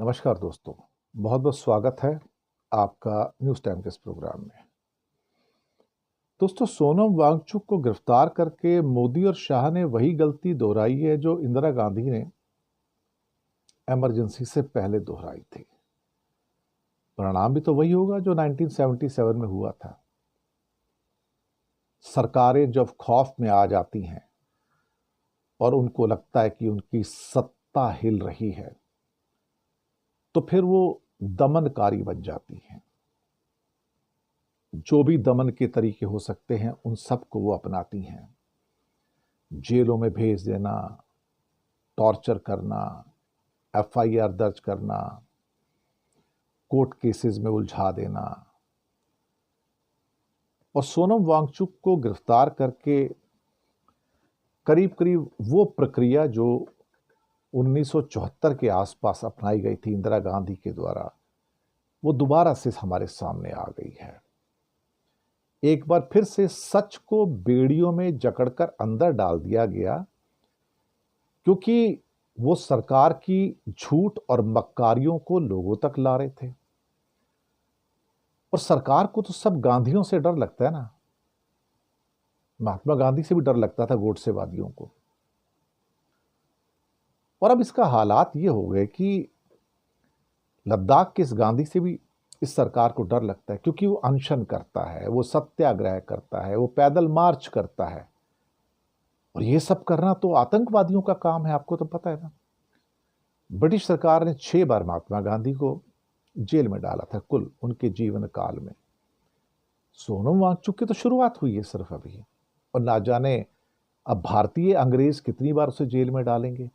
नमस्कार दोस्तों, बहुत बहुत स्वागत है आपका न्यूज़ टाइम के इस प्रोग्राम में। दोस्तों, सोनम वांगचुक को गिरफ्तार करके मोदी और शाह ने वही गलती दोहराई है जो इंदिरा गांधी ने इमरजेंसी से पहले दोहराई थी। परिणाम भी तो वही होगा जो 1977 में हुआ था। सरकारें जब खौफ में आ जाती हैं और उनको लगता है कि उनकी सत्ता हिल रही है, तो फिर वो दमनकारी बन जाती हैं। जो भी दमन के तरीके हो सकते हैं उन सब को वो अपनाती हैं। जेलों में भेज देना, टॉर्चर करना, एफआईआर दर्ज करना, कोर्ट केसेस में उलझा देना। और सोनम वांगचुक को गिरफ्तार करके करीब करीब वो प्रक्रिया जो 1974 के आसपास अपनाई गई थी इंदिरा गांधी के द्वारा, वो दोबारा से हमारे सामने आ गई है। एक बार फिर से सच को बेड़ियों में जकड़कर अंदर डाल दिया गया, क्योंकि वो सरकार की झूठ और मक्कारियों को लोगों तक ला रहे थे। और सरकार को तो सब गांधियों से डर लगता है ना। महात्मा गांधी से भी डर लगता था गोडसेवादियों को। और अब इसका हालात ये हो गए कि लद्दाख के इस गांधी से भी इस सरकार को डर लगता है, क्योंकि वो अनशन करता है, वो सत्याग्रह करता है, वो पैदल मार्च करता है। और ये सब करना तो आतंकवादियों का काम है, आपको तो पता है ना। ब्रिटिश सरकार ने 6 बार महात्मा गांधी को जेल में डाला था कुल उनके जीवन काल में। सोनम वांगचुक की तो शुरुआत हुई है सिर्फ अभी, और ना जाने अब भारतीय अंग्रेज कितनी बार उसे जेल में डालेंगे।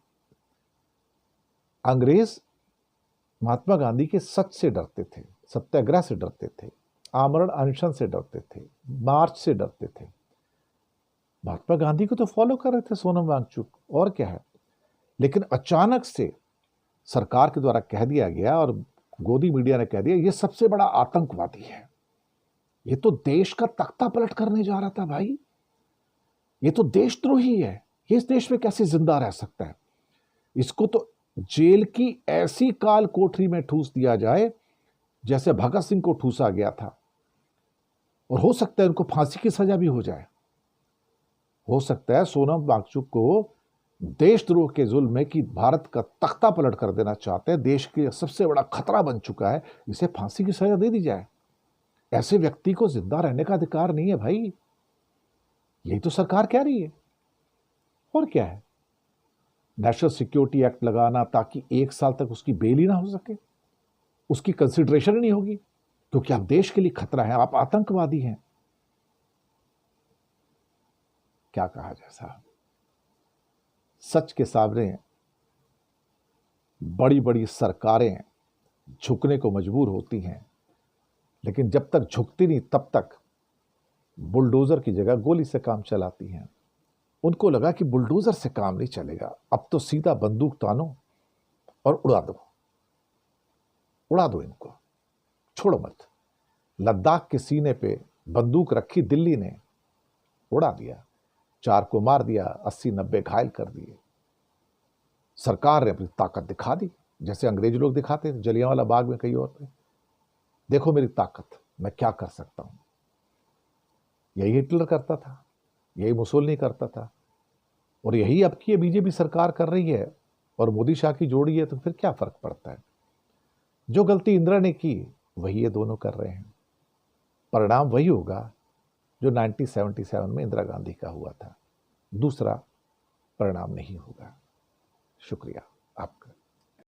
अंग्रेज महात्मा गांधी के सच से डरते थे, सत्याग्रह से डरते थे, आमरण अनशन से डरते थे, मार्च से डरते थे। महात्मा गांधी को तो फॉलो कर रहे थे सोनम वांगचुक, और क्या है। लेकिन अचानक से सरकार के द्वारा कह दिया गया, और गोदी मीडिया ने कह दिया, ये सबसे बड़ा आतंकवादी है। ये तो देश का तख्ता पलट करने जा रहा था भाई, ये तो देशद्रोही है, ये इस देश में कैसे जिंदा रह सकता है। इसको तो जेल की ऐसी काल कोठरी में ठूस दिया जाए जैसे भगत सिंह को ठूसा गया था। और हो सकता है उनको फांसी की सजा भी हो जाए। हो सकता है सोनम वांगचुक को देशद्रोह के जुल्म में कि भारत का तख्ता पलट कर देना चाहते हैं, देश के सबसे बड़ा खतरा बन चुका है, इसे फांसी की सजा दे दी जाए। ऐसे व्यक्ति को जिंदा रहने का अधिकार नहीं है भाई। यही तो सरकार कह रही है। और क्या है, नेशनल सिक्योरिटी एक्ट लगाना ताकि 1 साल तक उसकी बेल ही ना हो सके, उसकी कंसिडरेशन ही नहीं होगी, क्योंकि आप देश के लिए खतरा है, आप आतंकवादी हैं। क्या कहा जाए साहब, सच के सामने बड़ी बड़ी सरकारें झुकने को मजबूर होती हैं, लेकिन जब तक झुकती नहीं तब तक बुलडोजर की जगह गोली से काम चलाती हैं। उनको लगा कि बुलडोजर से काम नहीं चलेगा, अब तो सीधा बंदूक तानो और उड़ा दो, उड़ा दो इनको, छोड़ो मत। लद्दाख के सीने पे बंदूक रखी दिल्ली ने, उड़ा दिया, 4 को मार दिया, 80-90 घायल कर दिए। सरकार ने अपनी ताकत दिखा दी, जैसे अंग्रेज लोग दिखाते थे जलियांवाला बाग में, कहीं और पे। देखो मेरी ताकत, मैं क्या कर सकता हूं। यही हिटलर करता था, यही मुसोलिनी करता था, और यही अब की बीजेपी सरकार कर रही है। और मोदी शाह की जोड़ी है, तो फिर क्या फर्क पड़ता है। जो गलती इंदिरा ने की वही ये दोनों कर रहे हैं। परिणाम वही होगा जो 1977 में इंदिरा गांधी का हुआ था, दूसरा परिणाम नहीं होगा। शुक्रिया आपका।